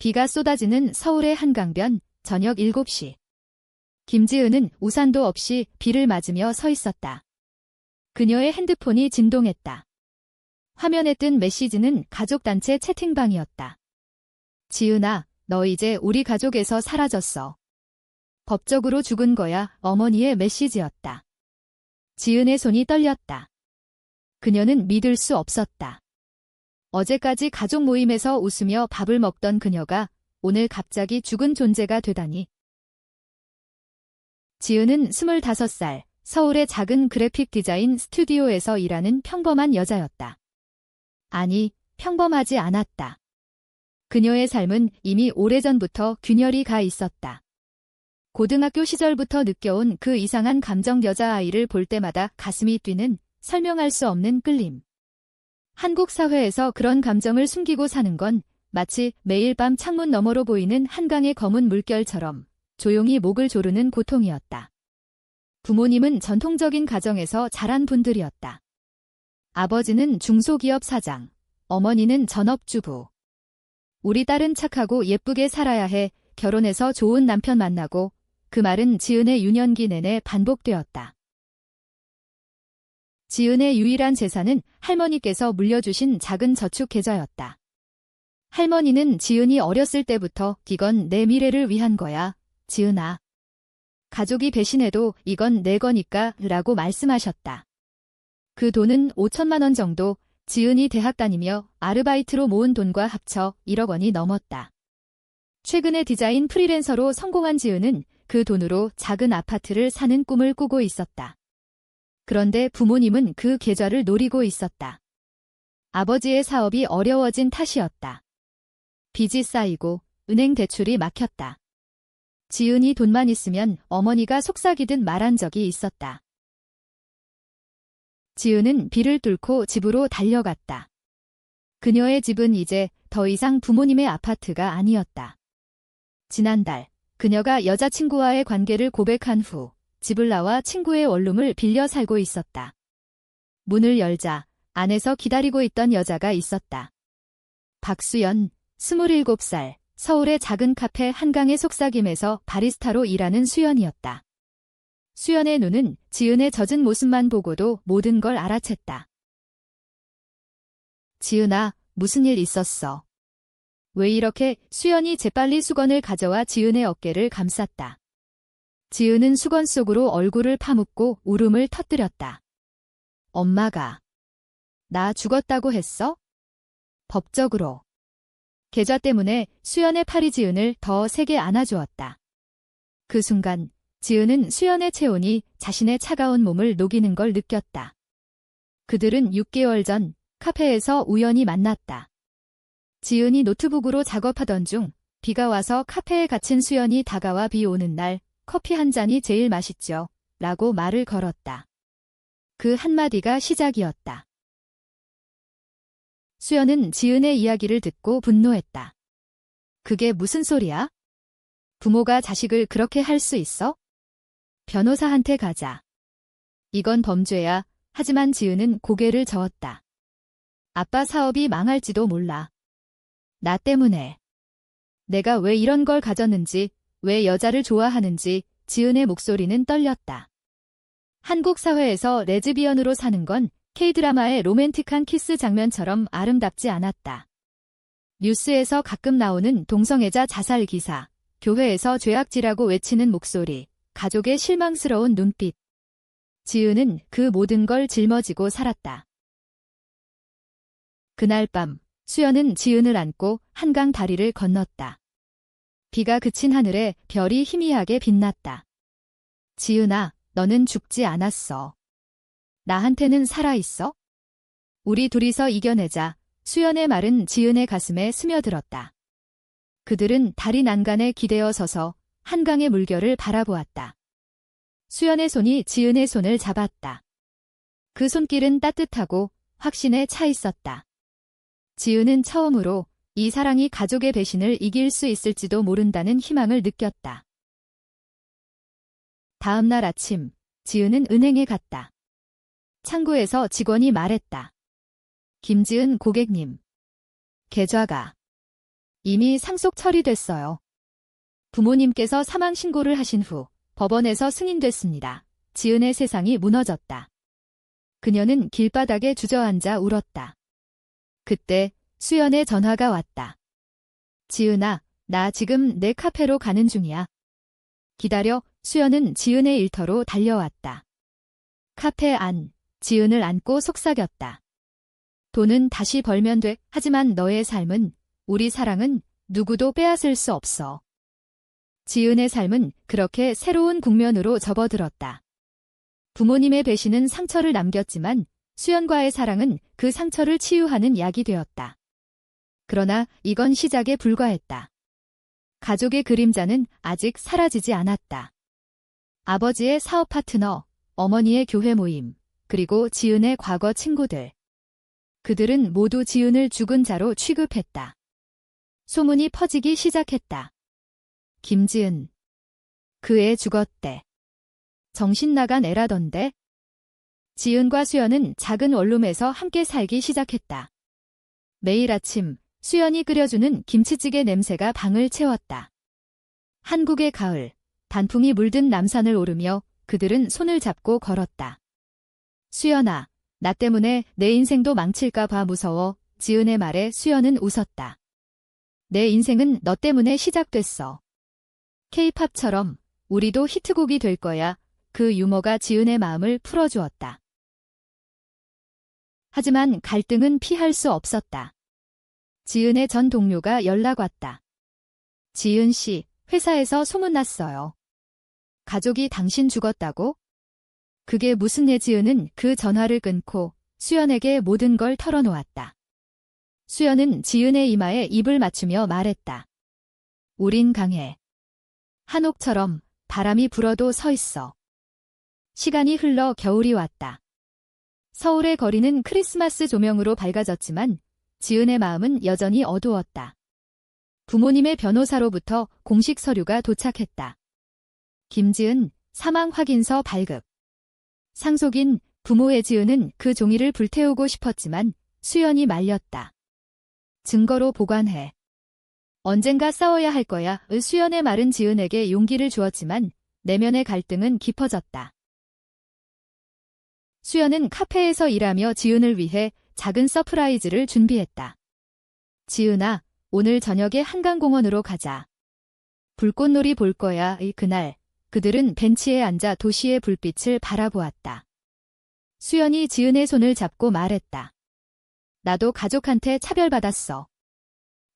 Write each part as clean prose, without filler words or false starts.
비가 쏟아지는 서울의 한강변, 저녁 7시. 김지은은 우산도 없이 비를 맞으며 서 있었다. 그녀의 핸드폰이 진동했다. 화면에 뜬 메시지는 가족단체 채팅방이었다. 지은아, 너 이제 우리 가족에서 사라졌어. 법적으로 죽은 거야. 어머니의 메시지였다. 지은의 손이 떨렸다. 그녀는 믿을 수 없었다. 어제까지 가족 모임에서 웃으며 밥을 먹던 그녀가 오늘 갑자기 죽은 존재가 되다니. 지은은 25살, 서울의 작은 그래픽 디자인 스튜디오에서 일하는 평범한 여자였다. 아니, 평범하지 않았다. 그녀의 삶은 이미 오래전부터 균열이 가 있었다. 고등학교 시절부터 느껴온 그 이상한 감정 여자아이를 볼 때마다 가슴이 뛰는 설명할 수 없는 끌림. 한국 사회에서 그런 감정을 숨기고 사는 건 마치 매일 밤 창문 너머로 보이는 한강의 검은 물결처럼 조용히 목을 조르는 고통이었다. 부모님은 전통적인 가정에서 자란 분들이었다. 아버지는 중소기업 사장, 어머니는 전업주부. 우리 딸은 착하고 예쁘게 살아야 해, 결혼해서 좋은 남편 만나고, 그 말은 지은의 유년기 내내 반복되었다. 지은의 유일한 재산은 할머니께서 물려주신 작은 저축 계좌였다. 할머니는 지은이 어렸을 때부터 이건 내 미래를 위한 거야, 지은아. 가족이 배신해도 이건 내 거니까 라고 말씀하셨다. 그 돈은 5천만 원 정도, 지은이 대학 다니며 아르바이트로 모은 돈과 합쳐 1억 원이 넘었다. 최근에 디자인 프리랜서로 성공한 지은은 그 돈으로 작은 아파트를 사는 꿈을 꾸고 있었다. 그런데 부모님은 그 계좌를 노리고 있었다. 아버지의 사업이 어려워진 탓이었다. 빚이 쌓이고 은행 대출이 막혔다. 지은이 돈만 있으면 어머니가 속삭이듯 말한 적이 있었다. 지은은 비를 뚫고 집으로 달려갔다. 그녀의 집은 이제 더 이상 부모님의 아파트가 아니었다. 지난달, 그녀가 여자친구와의 관계를 고백한 후 집을 나와 친구의 원룸을 빌려 살고 있었다. 문을 열자 안에서 기다리고 있던 여자가 있었다. 박수연, 27살, 서울의 작은 카페 한강의 속삭임에서 바리스타로 일하는 수연이었다. 수연의 눈은 지은의 젖은 모습만 보고도 모든 걸 알아챘다. 지은아, 무슨 일 있었어? 왜 이렇게? 수연이 재빨리 수건을 가져와 지은의 어깨를 감쌌다. 지은은 수건 속으로 얼굴을 파묻고 울음을 터뜨렸다. 엄마가 나 죽었다고 했어? 법적으로. 계좌 때문에 수연의 팔이 지은을 더 세게 안아주었다. 그 순간 지은은 수연의 체온이 자신의 차가운 몸을 녹이는 걸 느꼈다. 그들은 6개월 전 카페에서 우연히 만났다. 지은이 노트북으로 작업하던 중 비가 와서 카페에 갇힌 수연이 다가와 비 오는 날 커피 한 잔이 제일 맛있죠? 라고 말을 걸었다. 그 한마디가 시작이었다. 수연은 지은의 이야기를 듣고 분노했다. 그게 무슨 소리야? 부모가 자식을 그렇게 할 수 있어? 변호사한테 가자. 이건 범죄야. 하지만 지은은 고개를 저었다. 아빠 사업이 망할지도 몰라. 나 때문에. 내가 왜 이런 걸 가졌는지, 왜 여자를 좋아하는지 지은의 목소리는 떨렸다. 한국 사회에서 레즈비언으로 사는 건 K드라마의 로맨틱한 키스 장면처럼 아름답지 않았다. 뉴스에서 가끔 나오는 동성애자 자살 기사, 교회에서 죄악지라고 외치는 목소리, 가족의 실망스러운 눈빛. 지은은 그 모든 걸 짊어지고 살았다. 그날 밤, 수연은 지은을 안고 한강 다리를 건넜다. 비가 그친 하늘에 별이 희미하게 빛났다. 지은아, 너는 죽지 않았어. 나한테는 살아있어? 우리 둘이서 이겨내자. 수연의 말은 지은의 가슴에 스며들었다. 그들은 다리 난간에 기대어 서서 한강의 물결을 바라보았다. 수연의 손이 지은의 손을 잡았다. 그 손길은 따뜻하고 확신에 차 있었다. 지은은 처음으로 이 사랑이 가족의 배신을 이길 수 있을지도 모른다는 희망을 느꼈다. 다음 날 아침, 지은은 은행에 갔다. 창구에서 직원이 말했다. 김지은 고객님. 계좌가 이미 상속 처리됐어요. 부모님께서 사망 신고를 하신 후 법원에서 승인됐습니다. 지은의 세상이 무너졌다. 그녀는 길바닥에 주저앉아 울었다. 그때 수연의 전화가 왔다. 지은아, 나 지금 내 카페로 가는 중이야. 기다려. 수연은 지은의 일터로 달려왔다. 카페 안, 지은을 안고 속삭였다. 돈은 다시 벌면 돼. 하지만 너의 삶은, 우리 사랑은 누구도 빼앗을 수 없어. 지은의 삶은 그렇게 새로운 국면으로 접어들었다. 부모님의 배신은 상처를 남겼지만 수연과의 사랑은 그 상처를 치유하는 약이 되었다. 그러나 이건 시작에 불과했다. 가족의 그림자는 아직 사라지지 않았다. 아버지의 사업 파트너, 어머니의 교회 모임, 그리고 지은의 과거 친구들. 그들은 모두 지은을 죽은 자로 취급했다. 소문이 퍼지기 시작했다. 김지은. 그 애 죽었대. 정신 나간 애라던데. 지은과 수연은 작은 원룸에서 함께 살기 시작했다. 매일 아침 수연이 끓여주는 김치찌개 냄새가 방을 채웠다. 한국의 가을, 단풍이 물든 남산을 오르며 그들은 손을 잡고 걸었다. 수연아, 나 때문에 내 인생도 망칠까 봐 무서워. 지은의 말에 수연은 웃었다. 내 인생은 너 때문에 시작됐어. K-팝처럼 우리도 히트곡이 될 거야. 그 유머가 지은의 마음을 풀어주었다. 하지만 갈등은 피할 수 없었다. 지은의 전 동료가 연락 왔다. 지은 씨, 회사에서 소문났어요. 가족이 당신 죽었다고? 그게 무슨 애? 지은은 그 전화를 끊고 수연에게 모든 걸 털어놓았다. 수연은 지은의 이마에 입을 맞추며 말했다. 우린 강해. 한옥처럼 바람이 불어도 서 있어. 시간이 흘러 겨울이 왔다. 서울의 거리는 크리스마스 조명으로 밝아졌지만 지은의 마음은 여전히 어두웠다. 부모님의 변호사로부터 공식 서류가 도착했다. 김지은 사망 확인서 발급. 상속인 부모의 지은은 그 종이를 불태우고 싶었지만 수연이 말렸다. 증거로 보관해. 언젠가 싸워야 할 거야. 수연의 말은 지은에게 용기를 주었지만 내면의 갈등은 깊어졌다. 수연은 카페에서 일하며 지은을 위해 작은 서프라이즈를 준비했다. 지은아, 오늘 저녁에 한강공원으로 가자. 불꽃놀이 볼 거야. 그날 그들은 벤치에 앉아 도시의 불빛을 바라보았다. 수연이 지은의 손을 잡고 말했다. 나도 가족한테 차별받았어.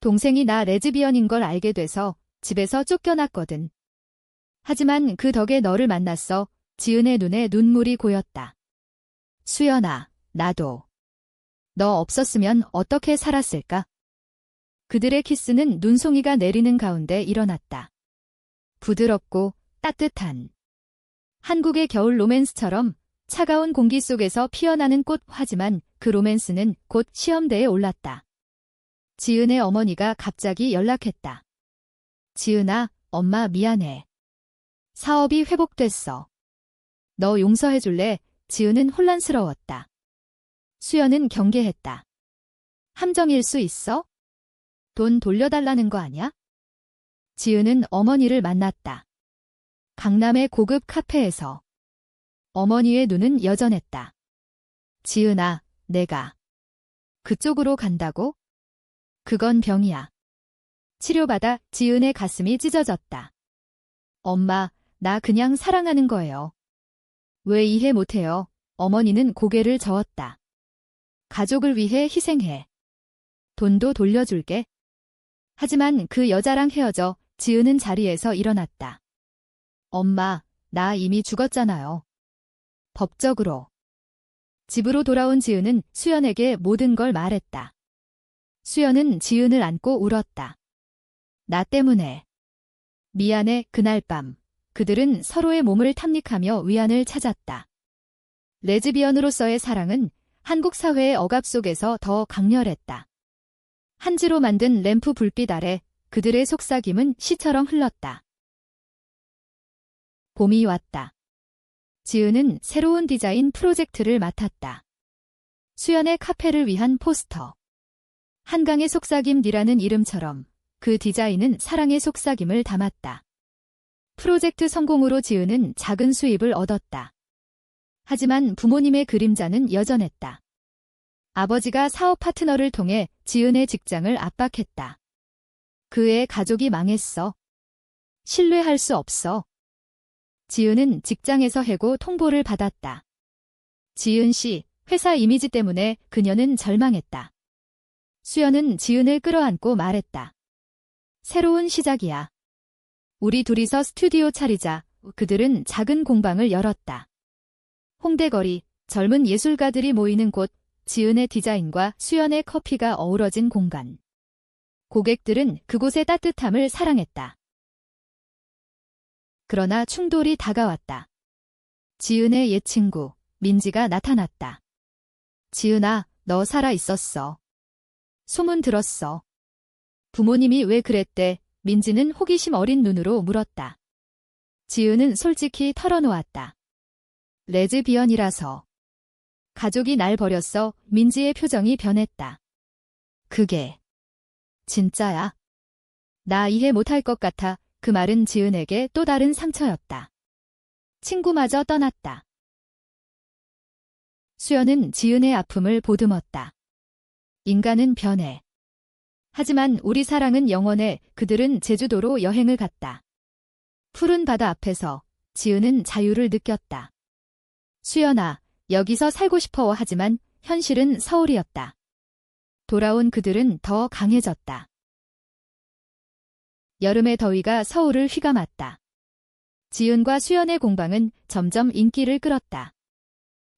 동생이 나 레즈비언인 걸 알게 돼서 집에서 쫓겨났거든. 하지만 그 덕에 너를 만났어. 지은의 눈에 눈물이 고였다. 수연아, 나도. 너 없었으면 어떻게 살았을까? 그들의 키스는 눈송이가 내리는 가운데 일어났다. 부드럽고 따뜻한. 한국의 겨울 로맨스처럼 차가운 공기 속에서 피어나는 꽃. 하지만 그 로맨스는 곧 시험대에 올랐다. 지은의 어머니가 갑자기 연락했다. 지은아, 엄마 미안해. 사업이 회복됐어. 너 용서해줄래? 지은은 혼란스러웠다. 수연은 경계했다. 함정일 수 있어? 돈 돌려달라는 거 아냐? 지은은 어머니를 만났다. 강남의 고급 카페에서. 어머니의 눈은 여전했다. 지은아, 내가 그쪽으로 간다고? 그건 병이야. 치료받아. 지은의 가슴이 찢어졌다. 엄마, 나 그냥 사랑하는 거예요. 왜 이해 못해요? 어머니는 고개를 저었다. 가족을 위해 희생해. 돈도 돌려줄게. 하지만 그 여자랑 헤어져. 지은은 자리에서 일어났다. 엄마, 나 이미 죽었잖아요. 법적으로. 집으로 돌아온 지은은 수연에게 모든 걸 말했다. 수연은 지은을 안고 울었다. 나 때문에. 미안해. 그날 밤 그들은 서로의 몸을 탐닉하며 위안을 찾았다. 레즈비언으로서의 사랑은 한국 사회의 억압 속에서 더 강렬했다. 한지로 만든 램프 불빛 아래 그들의 속삭임은 시처럼 흘렀다. 봄이 왔다. 지은은 새로운 디자인 프로젝트를 맡았다. 수연의 카페를 위한 포스터. 한강의 속삭임이라는 이름처럼 그 디자인은 사랑의 속삭임을 담았다. 프로젝트 성공으로 지은은 작은 수입을 얻었다. 하지만 부모님의 그림자는 여전했다. 아버지가 사업 파트너를 통해 지은의 직장을 압박했다. 그의 가족이 망했어. 신뢰할 수 없어. 지은은 직장에서 해고 통보를 받았다. 지은 씨, 회사 이미지 때문에 그녀는 절망했다. 수연은 지은을 끌어안고 말했다. 새로운 시작이야. 우리 둘이서 스튜디오 차리자. 그들은 작은 공방을 열었다. 홍대거리, 젊은 예술가들이 모이는 곳, 지은의 디자인과 수연의 커피가 어우러진 공간. 고객들은 그곳의 따뜻함을 사랑했다. 그러나 충돌이 다가왔다. 지은의 옛 친구, 민지가 나타났다. 지은아, 너 살아 있었어. 소문 들었어. 부모님이 왜 그랬대? 민지는 호기심 어린 눈으로 물었다. 지은은 솔직히 털어놓았다. 레즈비언이라서. 가족이 날 버렸어. 민지의 표정이 변했다. 그게 진짜야? 나 이해 못할 것 같아. 그 말은 지은에게 또 다른 상처였다. 친구마저 떠났다. 수연은 지은의 아픔을 보듬었다. 인간은 변해. 하지만 우리 사랑은 영원해. 그들은 제주도로 여행을 갔다. 푸른 바다 앞에서 지은은 자유를 느꼈다. 수연아, 여기서 살고 싶어. 하지만 현실은 서울이었다. 돌아온 그들은 더 강해졌다. 여름의 더위가 서울을 휘감았다. 지은과 수연의 공방은 점점 인기를 끌었다.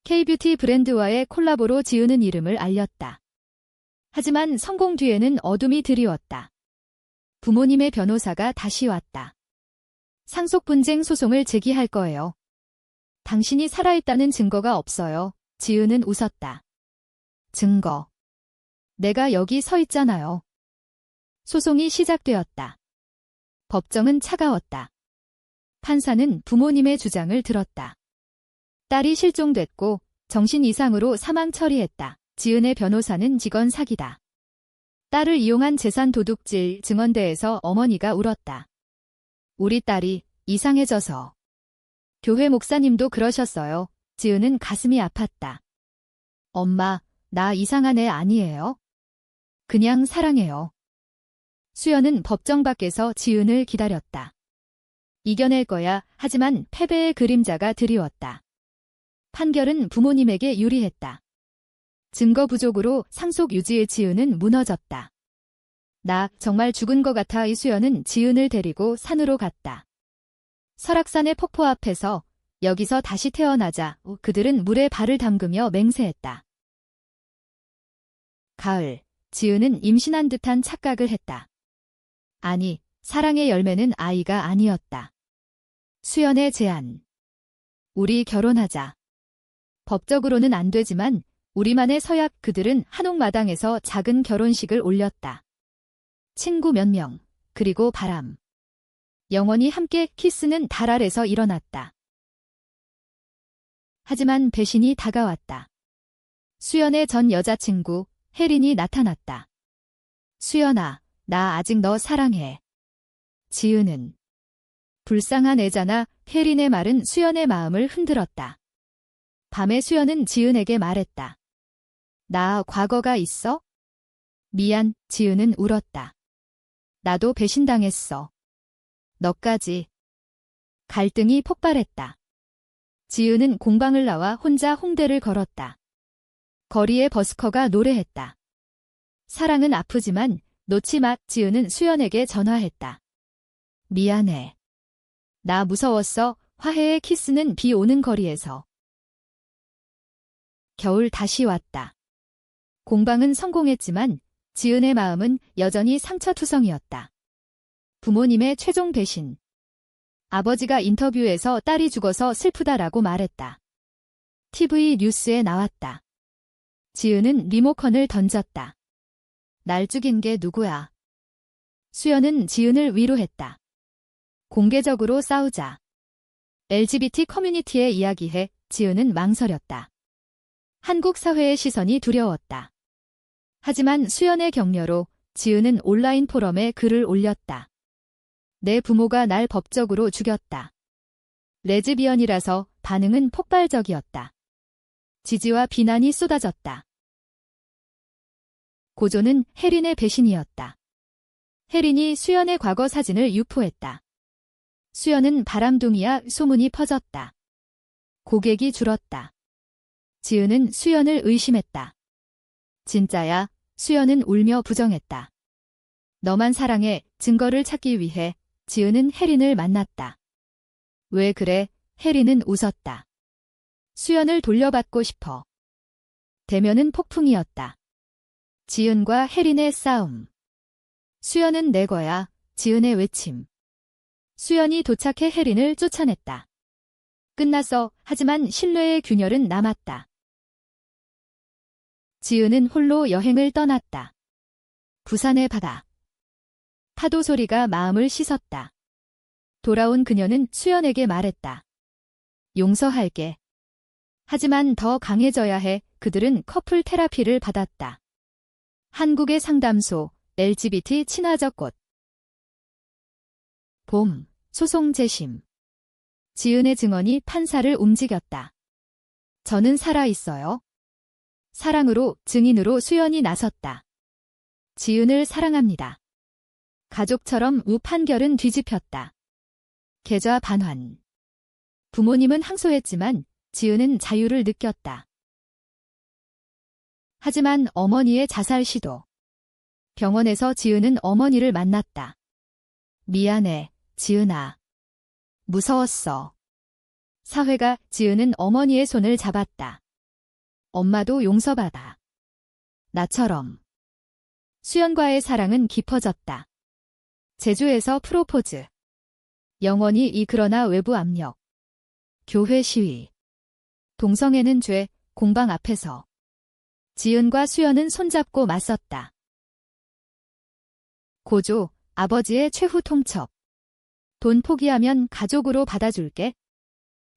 K뷰티 브랜드와의 콜라보로 지은은 이름을 알렸다. 하지만 성공 뒤에는 어둠이 드리웠다. 부모님의 변호사가 다시 왔다. 상속 분쟁 소송을 제기할 거예요. 당신이 살아있다는 증거가 없어요. 지은은 웃었다. 증거. 내가 여기 서 있잖아요. 소송이 시작되었다. 법정은 차가웠다. 판사는 부모님의 주장을 들었다. 딸이 실종됐고 정신 이상으로 사망 처리했다. 지은의 변호사는 직원 사기다. 딸을 이용한 재산 도둑질 증언대에서 어머니가 울었다. 우리 딸이 이상해져서. 교회 목사님도 그러셨어요. 지은은 가슴이 아팠다. 엄마, 나 이상한 애 아니에요. 그냥 사랑해요. 수연은 법정 밖에서 지은을 기다렸다. 이겨낼 거야. 하지만 패배의 그림자가 드리웠다. 판결은 부모님에게 유리했다. 증거 부족으로 상속 유지의 지은은 무너졌다. 나 정말 죽은 것 같아. 이수연은 지은을 데리고 산으로 갔다. 설악산의 폭포 앞에서 여기서 다시 태어나자. 그들은 물에 발을 담그며 맹세했다. 가을, 지은은 임신한 듯한 착각을 했다. 아니, 사랑의 열매는 아이가 아니었다. 수연의 제안. 우리 결혼하자. 법적으로는 안 되지만 우리만의 서약. 그들은 한옥마당에서 작은 결혼식을 올렸다. 친구 몇 명, 그리고 바람. 영원히 함께 키스는 달 아래서 일어났다. 하지만 배신이 다가왔다. 수연의 전 여자친구 혜린이 나타났다. 수연아, 나 아직 너 사랑해. 지은은 불쌍한 애잖아. 혜린의 말은 수연의 마음을 흔들었다. 밤에 수연은 지은에게 말했다. 나 과거가 있어? 미안. 지은은 울었다. 나도 배신당했어. 너까지. 갈등이 폭발했다. 지은은 공방을 나와 혼자 홍대를 걸었다. 거리에 버스커가 노래했다. 사랑은 아프지만 놓지 마. 지은은 수연에게 전화했다. 미안해. 나 무서웠어. 화해의 키스는 비 오는 거리에서. 겨울 다시 왔다. 공방은 성공했지만 지은의 마음은 여전히 상처투성이었다. 부모님의 최종 배신. 아버지가 인터뷰에서 딸이 죽어서 슬프다라고 말했다. TV 뉴스에 나왔다. 지은은 리모컨을 던졌다. 날 죽인 게 누구야? 수연은 지은을 위로했다. 공개적으로 싸우자. LGBT 커뮤니티에 이야기해. 지은은 망설였다. 한국 사회의 시선이 두려웠다. 하지만 수연의 격려로 지은은 온라인 포럼에 글을 올렸다. 내 부모가 날 법적으로 죽였다. 레즈비언이라서 반응은 폭발적이었다. 지지와 비난이 쏟아졌다. 고조는 혜린의 배신이었다. 혜린이 수연의 과거 사진을 유포했다. 수연은 바람둥이야 소문이 퍼졌다. 고객이 줄었다. 지은은 수연을 의심했다. 진짜야, 수연은 울며 부정했다. 너만 사랑해 증거를 찾기 위해 지은은 혜린을 만났다. 왜 그래? 혜린은 웃었다. 수연을 돌려받고 싶어. 대면은 폭풍이었다. 지은과 혜린의 싸움. 수연은 내 거야. 지은의 외침. 수연이 도착해 혜린을 쫓아냈다. 끝났어. 하지만 신뢰의 균열은 남았다. 지은은 홀로 여행을 떠났다. 부산의 바다. 파도 소리가 마음을 씻었다. 돌아온 그녀는 수연에게 말했다. 용서할게. 하지만 더 강해져야 해. 그들은 커플 테라피를 받았다. 한국의 상담소, LGBT 친화적 곳. 봄, 소송 재심. 지은의 증언이 판사를 움직였다. 저는 살아있어요. 사랑으로, 증인으로 수연이 나섰다. 지은을 사랑합니다. 가족처럼 우 판결은 뒤집혔다. 계좌 반환. 부모님은 항소했지만 지은은 자유를 느꼈다. 하지만 어머니의 자살 시도. 병원에서 지은은 어머니를 만났다. 미안해, 지은아. 무서웠어. 사회가 지은은 어머니의 손을 잡았다. 엄마도 용서받아. 나처럼. 수연과의 사랑은 깊어졌다. 제주에서 프로포즈. 영원히 그러나 외부 압력. 교회 시위. 동성애는 죄, 공방 앞에서. 지은과 수연은 손잡고 맞섰다. 고조, 아버지의 최후 통첩. 돈 포기하면 가족으로 받아줄게.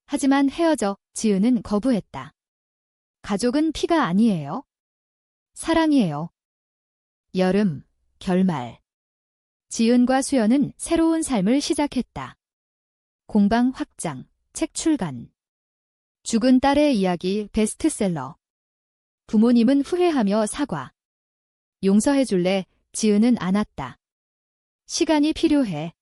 하지만 헤어져, 지은은 거부했다. 가족은 피가 아니에요. 사랑이에요. 여름, 결말. 지은과 수연은 새로운 삶을 시작했다. 공방 확장, 책 출간. 죽은 딸의 이야기 베스트셀러. 부모님은 후회하며 사과. 용서해줄래? 지은은 안았다. 시간이 필요해.